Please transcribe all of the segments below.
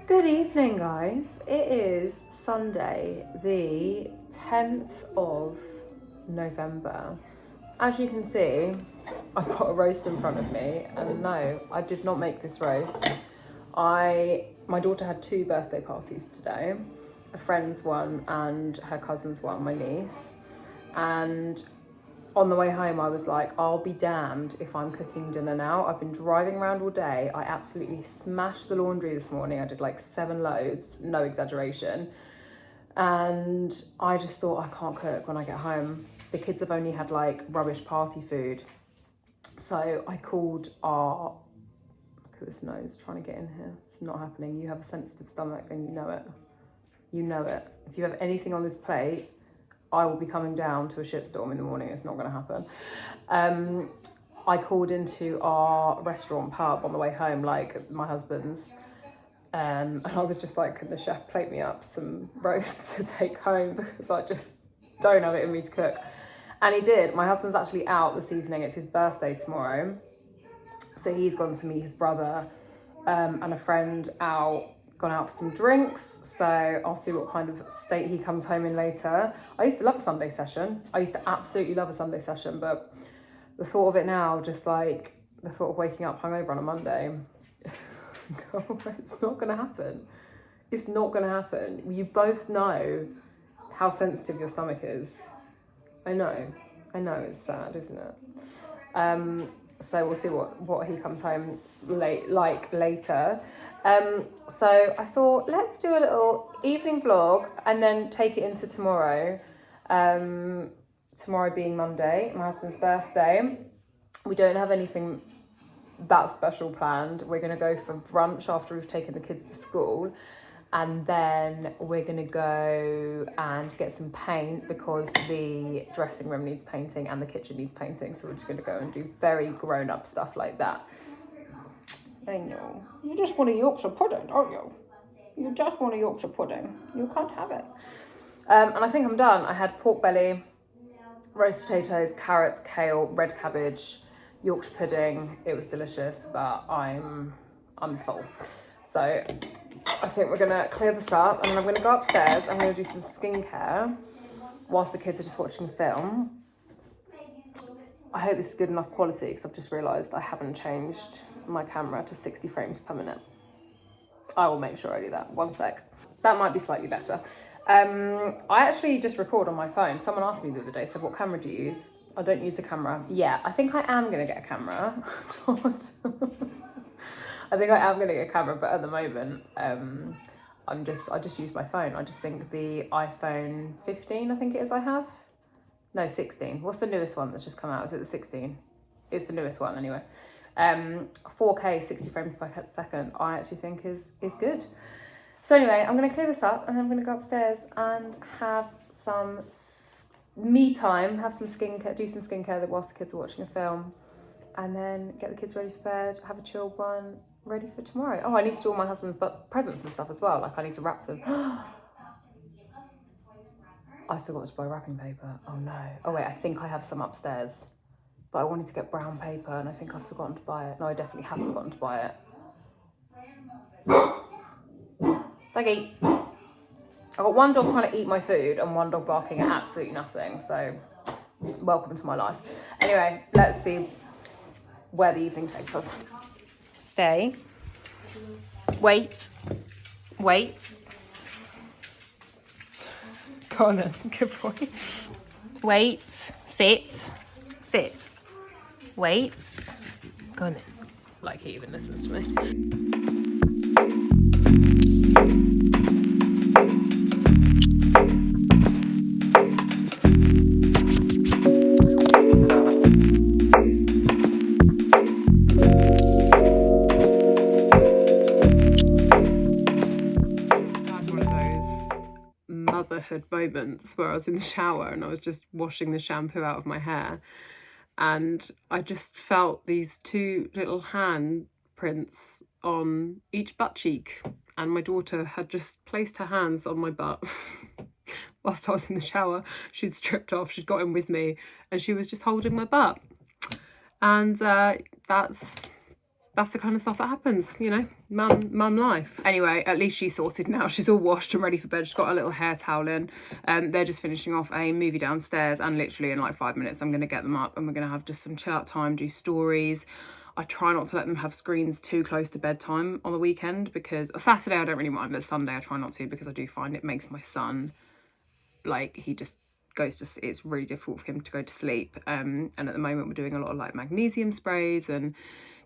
Good evening, guys. It is Sunday, the 10th of November. As you can see, I've got a roast in front of me, and no, I did not make this roast. My daughter had two birthday parties today, a friend's one and her cousin's one, my niece. And on the way home, I was like, I'll be damned if I'm cooking dinner now. I've been driving around all day. I absolutely smashed the laundry this morning. I did like 7 loads, no exaggeration. And I just thought, I can't cook when I get home. The kids have only had like rubbish party food. So I called look at this nose trying to get in here. It's not happening. You have a sensitive stomach and you know it. You know it. If you have anything on this plate, I will be coming down to a shitstorm in the morning. It's not going to happen. I called into our restaurant pub on the way home, like my husband's, and I was just like, can the chef plate me up some roast to take home, because I just don't have it in me to cook. And he did. My husband's actually out this evening. It's his birthday tomorrow, so he's gone to meet his brother and a friend gone out for some drinks, so I'll see what kind of state he comes home in later. I used to love a Sunday session. I used to absolutely love a Sunday session, but the thought of it now, just like the thought of waking up hungover on a Monday, it's not going to happen. It's not going to happen. You both know how sensitive your stomach is. I know, it's sad, isn't it? So we'll see what he comes home later. So I thought, let's do a little evening vlog and then take it into tomorrow. Tomorrow being Monday, my husband's birthday. We don't have anything that special planned. We're going to go for brunch after we've taken the kids to school. And then we're going to go and get some paint, because the dressing room needs painting and the kitchen needs painting. So we're just going to go and do very grown-up stuff like that. I know. You just want a Yorkshire pudding, don't you? You just want a Yorkshire pudding. You can't have it. And I think I'm done. I had pork belly, roast potatoes, carrots, kale, red cabbage, Yorkshire pudding. It was delicious, but I'm full. So I think we're gonna clear this up, and then I'm gonna go upstairs. I'm gonna do some skincare whilst the kids are just watching film. I hope this is good enough quality, because I've just realised I haven't changed my camera to 60 frames per minute. I will make sure I do that. One sec. That might be slightly better. I actually just record on my phone. Someone asked me the other day, said, what camera do you use? I don't use a camera. Yeah, I think I am going to get a camera. I think I am going to get a camera, but at the moment, I just use my phone. I just think the iPhone 15, I think it is I have. No, 16. What's the newest one that's just come out? Is it the 16? It's the newest one anyway. 4K, 60 frames per second, I actually think is good. So anyway, I'm going to clear this up, and I'm going to go upstairs and have some me time, have some skincare, do some skincare whilst the kids are watching a film, and then get the kids ready for bed, have a chilled one, ready for tomorrow. Oh, I need to do all my husband's presents and stuff as well. Like, I need to wrap them. I forgot to buy wrapping paper. Oh no. Oh wait, I think I have some upstairs. But I wanted to get brown paper, and I think I've forgotten to buy it. No, I definitely have forgotten to buy it. Doggy. I've got one dog trying to eat my food and one dog barking at absolutely nothing. So, welcome to my life. Anyway, let's see where the evening takes us. Stay. Wait. Go on then. Good boy. Wait. Sit. Wait. Go on then. Like he even listens to me. Motherhood moments where I was in the shower and I was just washing the shampoo out of my hair, and I just felt these two little hand prints on each butt cheek, and my daughter had just placed her hands on my butt whilst I was in the shower. She'd stripped off, she'd got in with me, and she was just holding my butt. And that's that's the kind of stuff that happens, you know, mum life. Anyway, at least she's sorted now. She's all washed and ready for bed. She's got a little hair towel in. They're just finishing off a movie downstairs, and literally in like 5 minutes I'm going to get them up and we're going to have just some chill out time, do stories. I try not to let them have screens too close to bedtime on the weekend, because Saturday I don't really mind, but Sunday I try not to, because I do find it makes my son, like, he just goes to, it's really difficult for him to go to sleep. And at the moment we're doing a lot of like magnesium sprays, and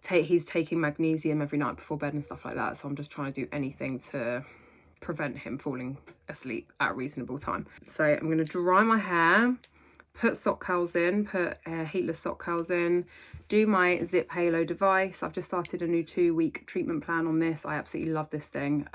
he's taking magnesium every night before bed and stuff like that. So I'm just trying to do anything to prevent him falling asleep at a reasonable time. So I'm going to dry my hair, put sock curls in, put heatless sock curls in, do my Zip Halo device. I've just started a new 2-week treatment plan on this. I absolutely love this thing.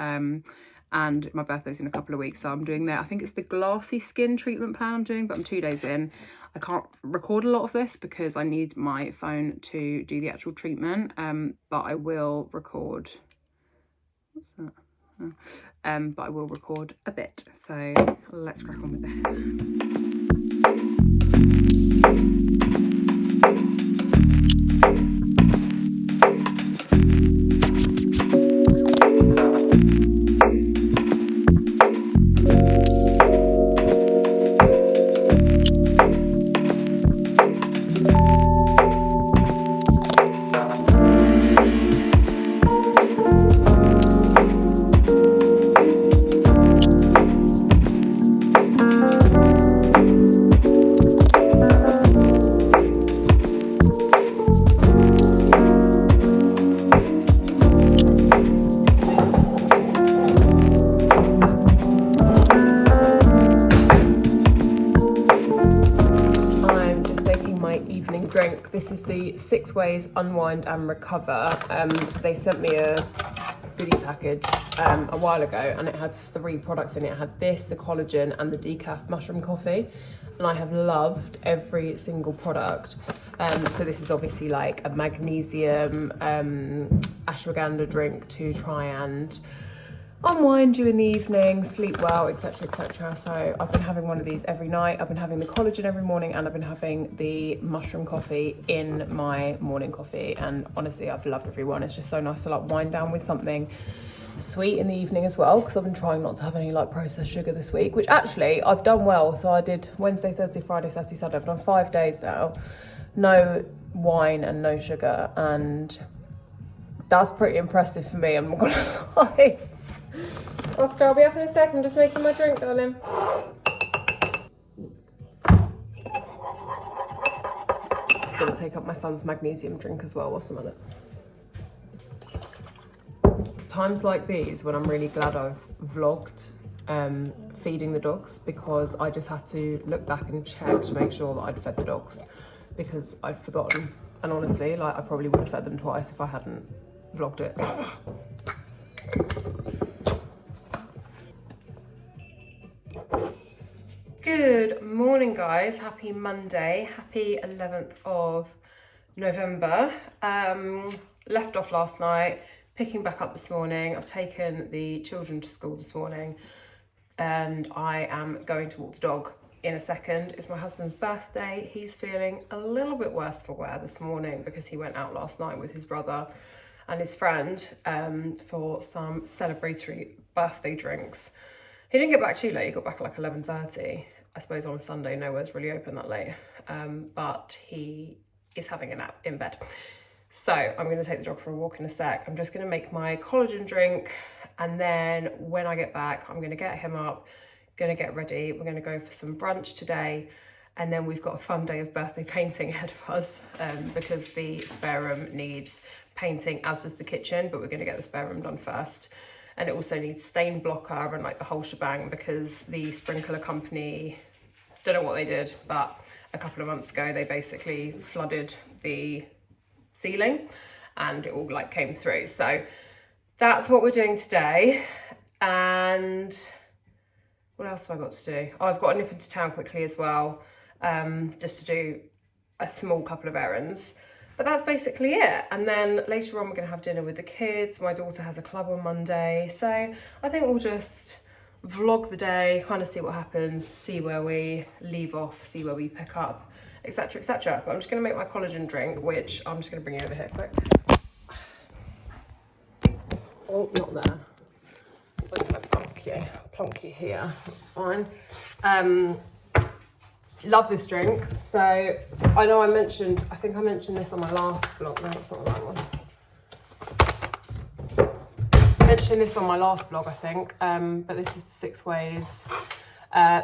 And my birthday's in a couple of weeks, so I'm doing that. I think it's the glassy skin treatment plan I'm doing, but I'm 2 days in. I can't record a lot of this because I need my phone to do the actual treatment, but I will record, what's that? But I will record a bit. So let's crack on with the hair. Drink. This is the 6 Ways Unwind and Recover. They sent me a goodie package a while ago, and it had 3 products in it. It had this, the collagen, and the decaf mushroom coffee, and I have loved every single product. So this is obviously like a magnesium ashwagandha drink to try and unwind you in the evening, sleep well, etc, etc. So I've been having one of these every night. I've been having the collagen every morning, and I've been having the mushroom coffee in my morning coffee, and honestly I've loved every one. It's just so nice to like wind down with something sweet in the evening as well, because I've been trying not to have any like processed sugar this week, which actually I've done well. So I did Wednesday, Thursday, Friday, Saturday, Sunday. I've done 5 days now, no wine and no sugar, and that's pretty impressive for me, I'm not gonna lie. Oscar, I'll be up in a sec. I'm just making my drink, darling. I'm gonna take up my son's magnesium drink as well whilst I'm at it. It's times like these when I'm really glad I've vlogged feeding the dogs, because I just had to look back and check to make sure that I'd fed the dogs, because I'd forgotten. And honestly, like, I probably would have fed them twice if I hadn't vlogged it. Good morning, guys. Happy Monday. Happy 11th of November. Left off last night, picking back up this morning. I've taken the children to school this morning, and I am going to walk the dog in a second. It's my husband's birthday. He's feeling a little bit worse for wear this morning because he went out last night with his brother and his friend for some celebratory birthday drinks. He didn't get back too late. He got back at like 11:30. I suppose on a Sunday, nowhere's really open that late. But he is having a nap in bed. So I'm going to take the dog for a walk in a sec. I'm just going to make my collagen drink, and then when I get back, I'm going to get him up, going to get ready. We're going to go for some brunch today, and then we've got a fun day of birthday painting ahead of us, because the spare room needs painting, as does the kitchen, but we're going to get the spare room done first. And it also needs stain blocker and like the whole shebang, because the sprinkler company, don't know what they did, but a couple of months ago they basically flooded the ceiling and it all like came through. So that's what we're doing today. And what else have I got to do? Oh, I've got to nip into town quickly as well, just to do a small couple of errands. But that's basically it. And then later on, we're going to have dinner with the kids. My daughter has a club on Monday. So I think we'll just vlog the day, kind of see what happens, see where we leave off, see where we pick up, etc, etc. But I'm just going to make my collagen drink, which I'm just going to bring you over here quick. Oh, not there. Where's my plonky? Plonky here. That's fine. Love this drink. So I know I think I mentioned this on my last vlog. No, it's not the right one. I mentioned this on my last vlog, I think. But this is the 6 ways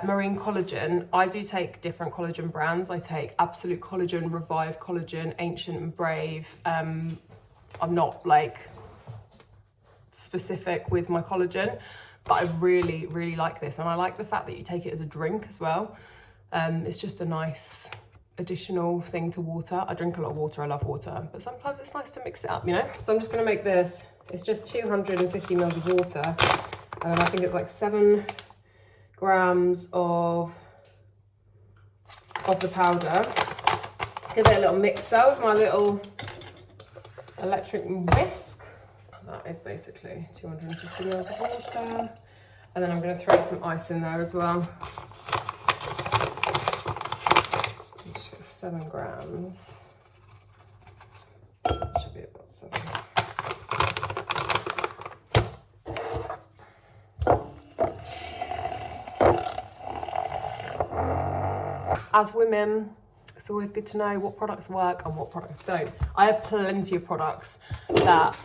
marine collagen. I do take different collagen brands. I take Absolute Collagen, Revive Collagen, Ancient and Brave. I'm not like specific with my collagen, but I really, really like this. And I like the fact that you take it as a drink as well. It's just a nice additional thing to water. I drink a lot of water, I love water, but sometimes it's nice to mix it up, you know? So I'm just gonna make this, it's just 250 mils of water, and I think it's like 7 grams of the powder. Give it a little mixer with my little electric whisk. That is basically 250 mils of water. And then I'm gonna throw some ice in there as well. 7 grams. Should be about 7. As women, it's always good to know what products work and what products don't. I have plenty of products that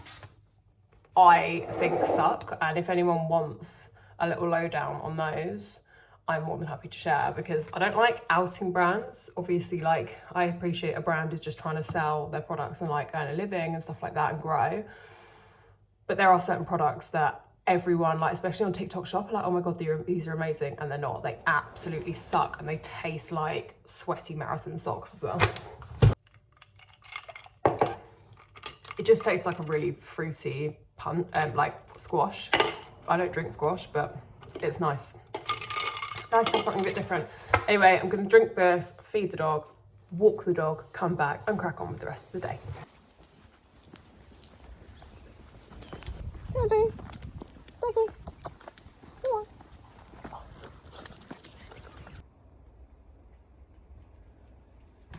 I think suck, and if anyone wants a little lowdown on those, I'm more than happy to share, because I don't like outing brands. Obviously, like, I appreciate a brand is just trying to sell their products and like earn a living and stuff like that and grow. But there are certain products that everyone, like especially on TikTok shop, are like, oh my God, these are amazing. And they're not. They absolutely suck, and they taste like sweaty marathon socks as well. It just tastes like a really fruity like squash. I don't drink squash, but it's nice. Nice to have something a bit different. Anyway, I'm gonna drink this, feed the dog, walk the dog, come back and crack on with the rest of the day. Daddy, Daddy, come on.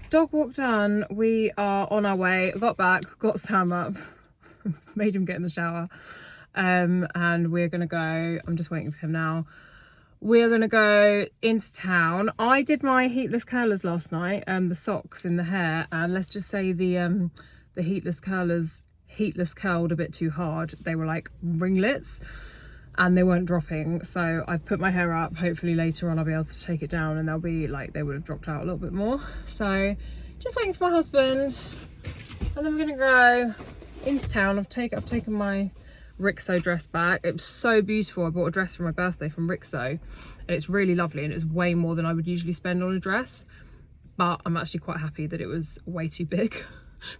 Dog walk done, we are on our way. I got back, got Sam up, made him get in the shower, and we're gonna go, I'm just waiting for him now. We're gonna go into town. I did my heatless curlers last night, the socks in the hair, and let's just say the heatless curlers heatless curled a bit too hard. They were like ringlets and they weren't dropping. So I've put my hair up. Hopefully later on I'll be able to take it down and they'll be like, they would have dropped out a little bit more. So just waiting for my husband, and then we're gonna go into town. I've taken my Rixo dress back. It was so beautiful. I bought a dress for my birthday from Rixo and it's really lovely, and it was way more than I would usually spend on a dress, but I'm actually quite happy that it was way too big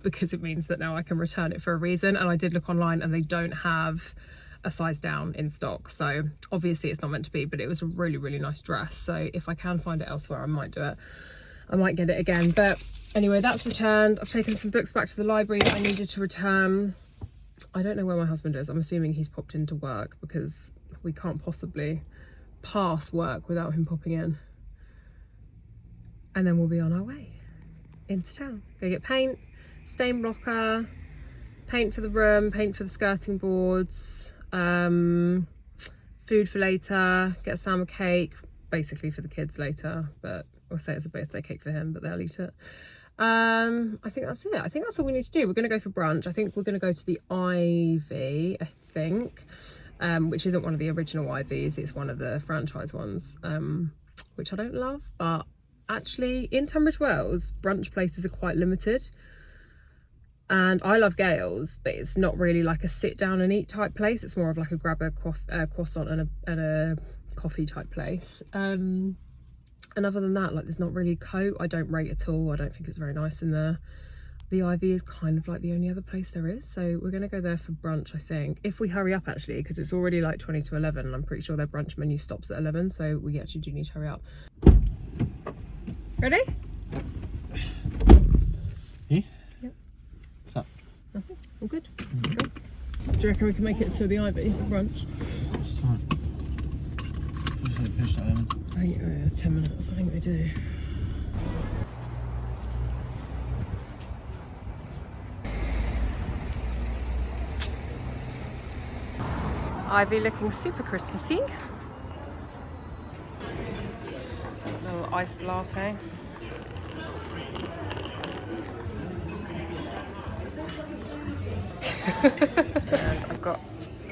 because it means that now I can return it for a reason. And I did look online and they don't have a size down in stock, so obviously it's not meant to be, but it was a really, really nice dress. So if I can find it elsewhere, I might do it. I might get it again. But anyway, that's returned. I've taken some books back to the library that I needed to return. I don't know where my husband is. I'm assuming he's popped into work because we can't possibly pass work without him popping in. And then we'll be on our way into town. Go get paint, stain blocker, paint for the room, paint for the skirting boards, food for later, get Sam a cake, basically for the kids later, but I'll say it's a birthday cake for him, but they'll eat it. I think that's it. I think that's all we need to do. We're going to go for brunch. I think we're going to go to the Ivy, I think, which isn't one of the original Ivies. It's one of the franchise ones, which I don't love. But actually, in Tunbridge Wells, brunch places are quite limited. And I love Gales, but it's not really like a sit down and eat type place. It's more of like a grab a croissant and a coffee type place. And other than that, like, there's not really coat. I don't rate at all. I don't think it's very nice in there. The Ivy is kind of like the only other place there is. So we're going to go there for brunch, I think. If we hurry up, actually, because it's already like 20 to 11. And I'm pretty sure their brunch menu stops at 11. So we actually do need to hurry up. Ready? Yeah? Yep. What's up? Nothing. All good? Go. Do you reckon we can make it to the Ivy for brunch? What's the time? Just like finish at 11. I think it's 10 minutes. I think they do. Ivy looking super Christmassy. Little iced latte. And I've got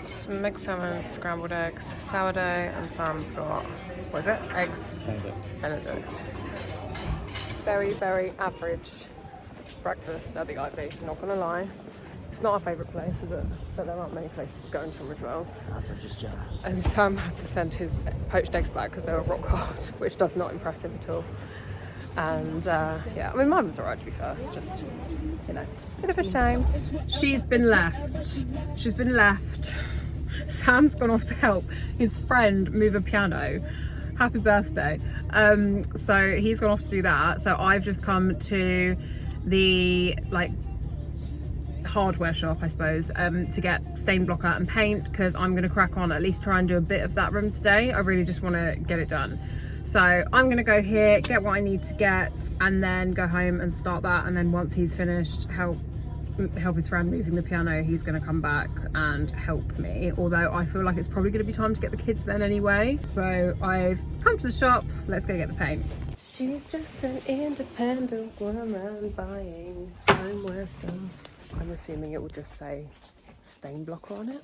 smoked salmon, scrambled eggs, sourdough, and Sam's got, what is it? Eggs Benedict. Very, very average breakfast at the Ivy, not gonna lie. It's not our favourite place, is it? But there aren't many places to go in Tunbridge Wells. Average is generous. And Sam had to send his poached eggs back because they were rock hard, which does not impress him at all. And yeah, I mean, mine was alright, to be fair. It's just, you know, a bit of a shame. She's been left. She's been left. Sam's gone off to help his friend move a piano. Happy birthday. So he's gone off to do that. So I've just come to the, like, hardware shop, I suppose, to get stain blocker and paint, because I'm going to crack on, at least try and do a bit of that room today. I really just want to get it done. So I'm going to go here, get what I need to get, and then go home and start that. And then once he's finished, help his friend moving the piano, he's going to come back and help me. Although I feel like it's probably going to be time to get the kids then anyway. So I've come to the shop, let's go get the paint. She's just an independent woman buying homeware stuff. I'm assuming it will just say stain blocker on it.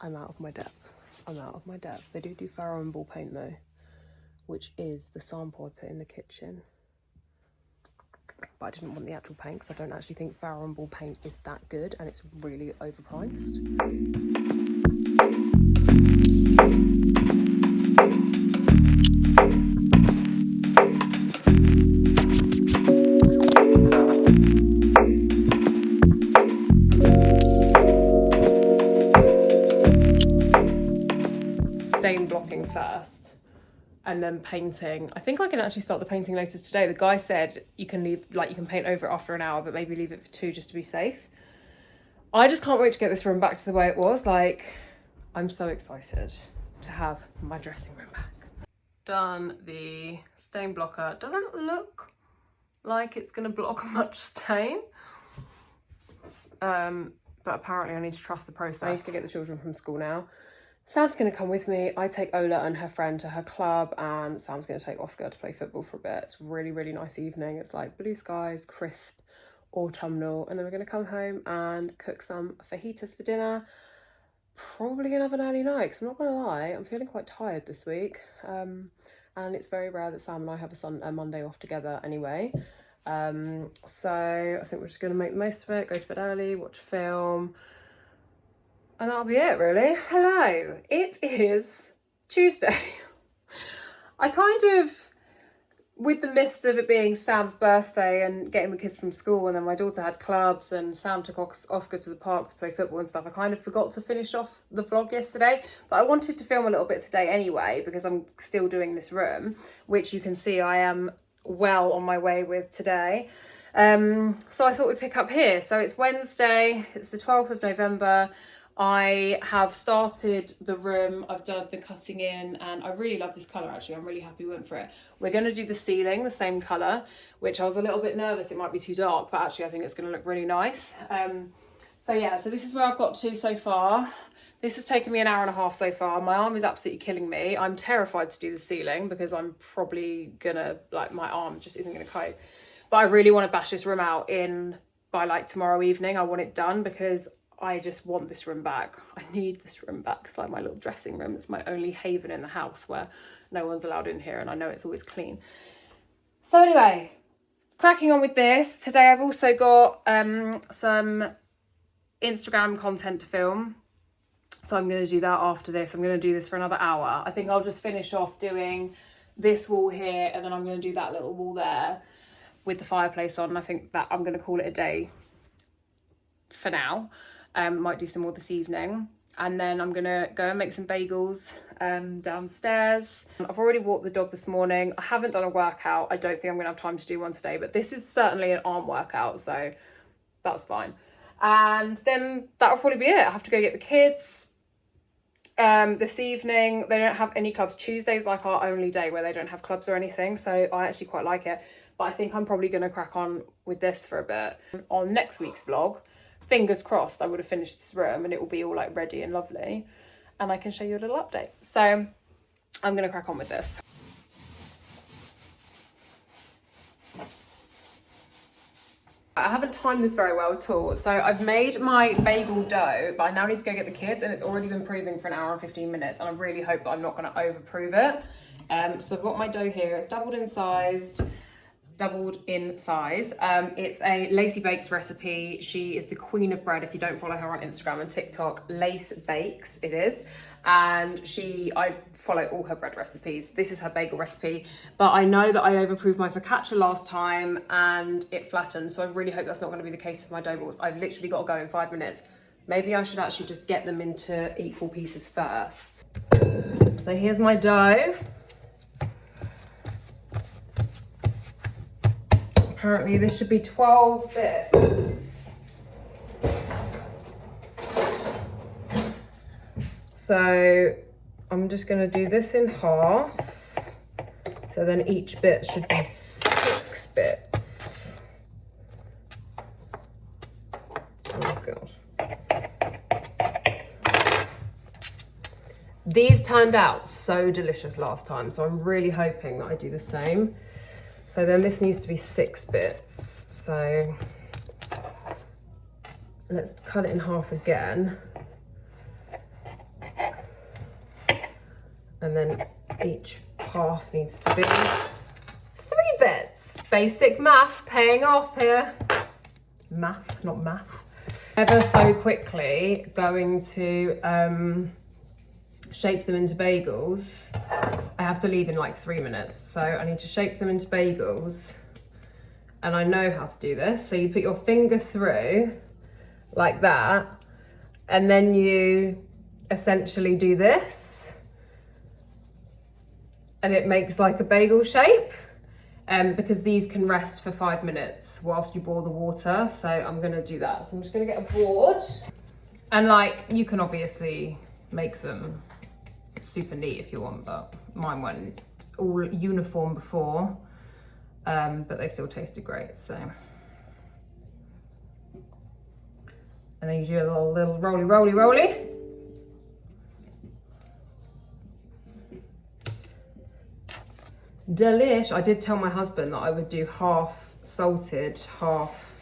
I'm out of my depth. I'm out of my depth. They do Pharaoh and Ball paint though, which is the sample I put in the kitchen. But I didn't want the actual paint because I don't actually think Pharaoh and Ball paint is that good, and it's really overpriced. Stain blocking first and then painting. I think I can actually start the painting later today. The guy said you can leave, like, you can paint over it after an hour, but maybe leave it for 2 just to be safe. I just can't wait to get this room back to the way it was. Like, I'm so excited to have my dressing room back. Done the stain blocker. Doesn't look like it's gonna block much stain. But apparently I need to trust the process. I need to get the children from school now. Sam's going to come with me. I take Ola and her friend to her club, and Sam's going to take Oscar to play football for a bit. It's a really, really nice evening. It's like blue skies, crisp, autumnal, and then we're going to come home and cook some fajitas for dinner. Probably going to have an early night, because I'm not going to lie, I'm feeling quite tired this week. And it's very rare that Sam and I have a Monday off together anyway. So I think we're just going to make the most of it, go to bed early, watch a film. And that'll be it, really. Hello, it is Tuesday. I kind of, with the mist of it being Sam's birthday and getting the kids from school, and then my daughter had clubs and Sam took Oscar to the park to play football and stuff, I kind of forgot to finish off the vlog yesterday. But I wanted to film a little bit today anyway, because I'm still doing this room, which you can see I am well on my way with today. So I thought we'd pick up here. So it's Wednesday, it's the 12th of November. I have started the room, I've done the cutting in, and I really love this colour actually. I'm really happy we went for it. We're going to do the ceiling, the same colour, which I was a little bit nervous it might be too dark, but actually I think it's going to look really nice. So yeah, so this is where I've got to so far. This has taken me an hour and a half so far. My arm is absolutely killing me. I'm terrified to do the ceiling because I'm probably gonna, like, my arm just isn't gonna cope. But I really want to bash this room out by like tomorrow evening. I want it done because I just want this room back. I need this room back. It's like my little dressing room. It's my only haven in the house where no one's allowed in here, and I know it's always clean. So anyway, cracking on with this. Today I've also got some Instagram content to film. So I'm going to do that after this. I'm going to do this for another hour. I think I'll just finish off doing this wall here, and then I'm going to do that little wall there with the fireplace on. I think that I'm going to call it a day for now. Might do some more this evening, and then I'm gonna go and make some bagels downstairs. I've already walked the dog this morning. I haven't done a workout. I don't think I'm gonna have time to do one today, but this is certainly an arm workout, so that's fine. And then that'll probably be it. I have to go get the kids this evening. They don't have any clubs. Tuesday's like our only day where they don't have clubs or anything, so I actually quite like it. But I think I'm probably gonna crack on with this for a bit. On next week's vlog, fingers crossed, I would have finished this room and it will be all like ready and lovely. And I can show you a little update. So I'm gonna crack on with this. I haven't timed this very well at all. So I've made my bagel dough, but I now need to go get the kids, and it's already been proving for an hour and 15 minutes. And I really hope that I'm not gonna overprove it. So I've got my dough here. It's doubled in size. It's a Lacey Bakes recipe. She is the queen of bread. If you don't follow her on Instagram and TikTok, Lace Bakes it is. And I follow all her bread recipes. This is her bagel recipe, but I know that I overproved my focaccia last time and it flattened. So I really hope that's not going to be the case with my dough balls. I've literally got to go in 5 minutes. Maybe I should actually just get them into equal pieces first. So here's my dough. Apparently this should be 12 bits. So I'm just going to do this in half. So then each bit should be 6 bits. Oh God. These turned out so delicious last time, so I'm really hoping that I do the same. So then this needs to be 6 bits. So let's cut it in half again. And then each half needs to be 3 bits. Basic math paying off here. Math, not math. Ever so quickly going to shape them into bagels. I have to leave in like 3 minutes. So I need to shape them into bagels. And I know how to do this. So you put your finger through like that. And then you essentially do this. And it makes like a bagel shape, because these can rest for 5 minutes whilst you boil the water. So I'm gonna do that. So I'm just gonna get a board, and like you can obviously make them super neat if you want, but mine went all uniform before, but they still tasted great. So, and then you do a little roly. Delish. I did tell my husband that I would do half salted, half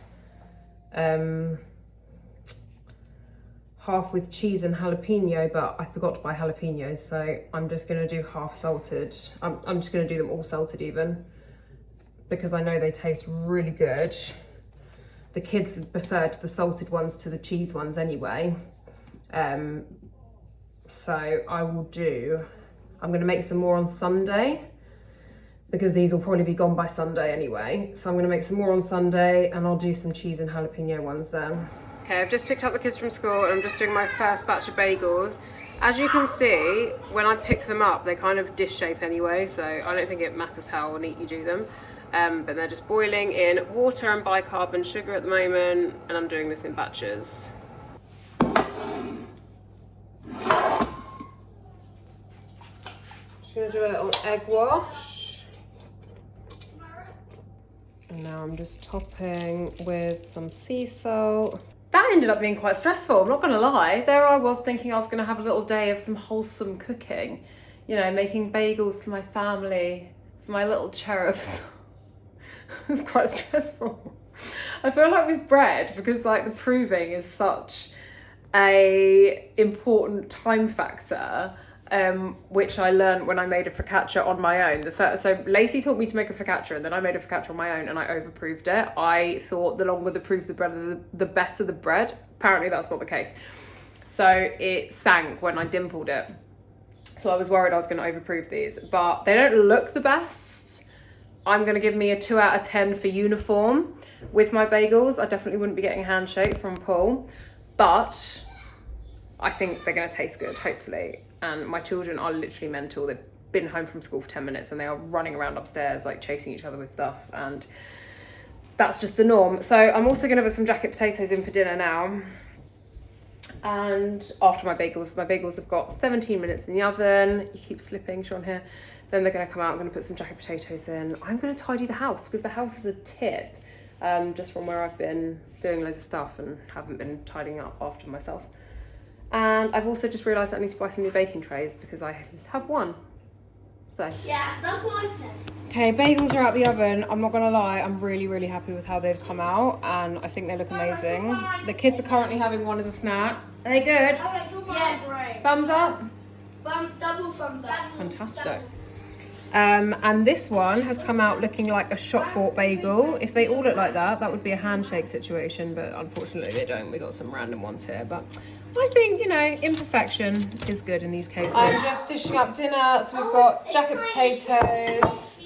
with cheese and jalapeno, but I forgot to buy jalapenos, so I'm just gonna do half salted. I'm just gonna do them all salted even, because I know they taste really good. The kids preferred the salted ones to the cheese ones anyway. So I'm gonna make some more on Sunday, because these will probably be gone by Sunday anyway. So I'm gonna make some more on Sunday, and I'll do some cheese and jalapeno ones then. Okay, I've just picked up the kids from school and I'm just doing my first batch of bagels. As you can see, when I pick them up, they kind of dish shape anyway, so I don't think it matters how neat you do them. But they're just boiling in water and bicarb and sugar at the moment, and I'm doing this in batches. Just gonna do a little egg wash. And now I'm just topping with some sea salt. That ended up being quite stressful, I'm not gonna lie. There I was thinking I was gonna have a little day of some wholesome cooking. You know, making bagels for my family, for my little cherubs. It was quite stressful. I feel like with bread, because like the proving is such a important time factor, which I learned when I made a focaccia on my own. So Lacey taught me to make a focaccia, and then I made a focaccia on my own and I overproved it. I thought the longer the proof the bread, the better the bread. Apparently that's not the case. So it sank when I dimpled it. So I was worried I was going to overprove these, but they don't look the best. I'm going to give me a 2 out of 10 for uniform with my bagels. I definitely wouldn't be getting a handshake from Paul, but I think they're going to taste good, hopefully. And my children are literally mental. They've been home from school for 10 minutes and they are running around upstairs, like chasing each other with stuff. And that's just the norm. So I'm also going to put some jacket potatoes in for dinner now. And after my bagels have got 17 minutes in the oven. You keep slipping, Sean, here. Then they're going to come out. I'm going to put some jacket potatoes in. I'm going to tidy the house because the house is a tip. just from where I've been doing loads of stuff and haven't been tidying up after myself. And I've also just realised that I need to buy some new baking trays because I have one. So yeah, that's what I said. okay, bagels are out the oven. I'm not gonna lie, I'm really, really happy with how they've come out, and I think they look amazing. The kids are currently having one as a snack. Are they good? Yeah, great. Thumbs up? Double thumbs up. Fantastic. And this one has come out looking like a shop-bought bagel. If they all look like that, that would be a handshake situation, but unfortunately they don't. We got some random ones here, but I think, you know, imperfection is good in these cases. I'm just dishing up dinner, so we've got jacket potatoes,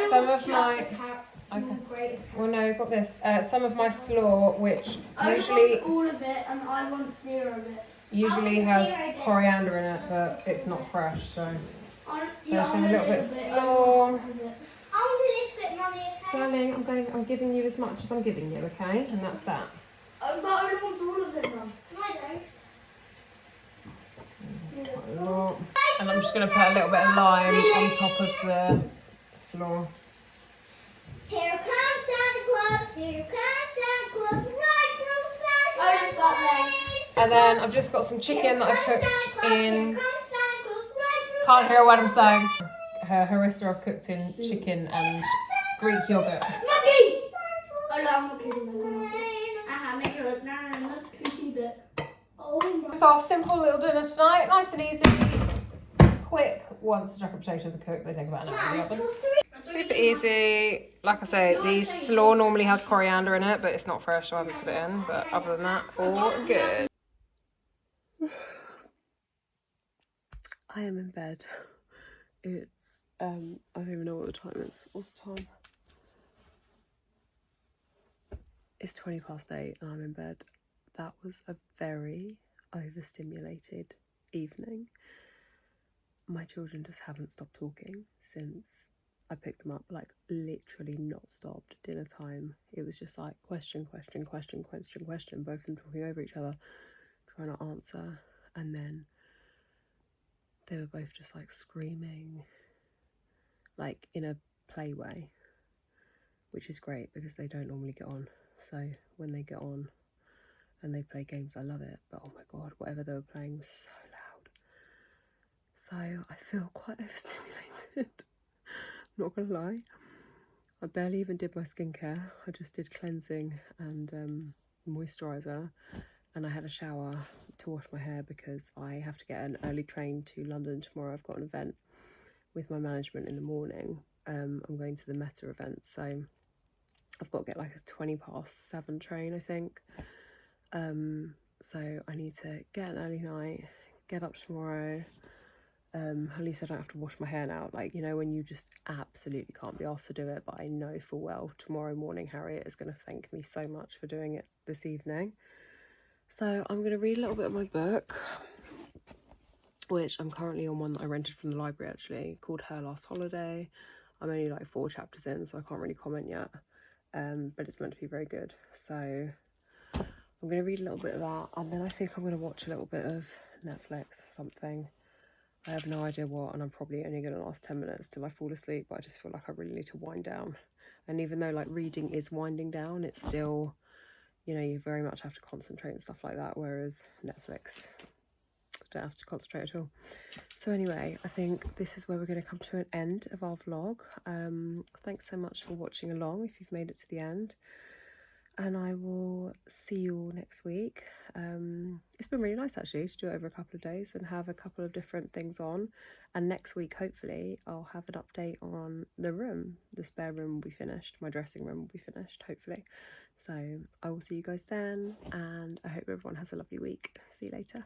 some of my... Okay. Well, no, we've got this. Some of my slaw, which usually... all of it, and I want 0 bits. Usually has coriander in it, but it's not fresh, so... So just a little bit of slaw. I want a little bit, Mummy, Darling, I'm giving you as much as I'm giving you, okay? And that's that. But I don't want all of it, Mum. No, I don't. Quite a lot. And I'm just going to put a little bit of lime on top of the slaw. Here comes Santa Claus, here comes Santa Claus, right through Santa Claus. And then I've just got some chicken that I've cooked in... Can't hear what I'm saying. Her harissa I've cooked in chicken and Greek yogurt. Maggie! Oh no, I'm not kidding. Make it look not pretty bit. Oh my. So our simple little dinner tonight, nice and easy, quick. Once the jacket potatoes are cooked, they take about an hour in the oven. Super easy. Like I say, the slaw normally has coriander in it, but it's not fresh, so I haven't put it in. But other than that, all good. I am in bed. It's I don't even know what the time is. What's the time? It's 8:20 and I'm in bed. That was a very overstimulated evening. My children just haven't stopped talking since I picked them up, like literally not stopped. Dinner time, it was just like question, both of them talking over each other, trying to answer, and then they were both just like screaming, like in a play way, which is great because they don't normally get on. So when they get on and they play games, I love it. But oh my god, whatever they were playing was so loud. So I feel quite overstimulated. Not gonna lie. I barely even did my skincare. I just did cleansing and moisturiser, and I had a shower to wash my hair because I have to get an early train to London tomorrow. I've got an event with my management in the morning. I'm going to the Meta event, so I've got to get like a 7:20 train, I think. So I need to get an early night, get up tomorrow. At least I don't have to wash my hair now. Like, you know, when you just absolutely can't be asked to do it, but I know full well tomorrow morning Harriet is going to thank me so much for doing it this evening. So I'm going to read a little bit of my book, which I'm currently on one that I rented from the library actually, called Her Last Holiday. I'm only like 4 chapters in, so I can't really comment yet, but it's meant to be very good. So I'm going to read a little bit of that, and then I think I'm going to watch a little bit of Netflix or something. I have no idea what, and I'm probably only going to last 10 minutes till I fall asleep, but I just feel like I really need to wind down. And even though like reading is winding down, it's still, you know, you very much have to concentrate and stuff like that, whereas Netflix, don't have to concentrate at all. So anyway, I think this is where we're going to come to an end of our vlog. Thanks so much for watching along if you've made it to the end, and I will see you all next week. It's been really nice actually to do it over a couple of days and have a couple of different things on, and next week hopefully I'll have an update on the room. The spare room will be finished, my dressing room will be finished hopefully. So I will see you guys then, and I hope everyone has a lovely week. See you later.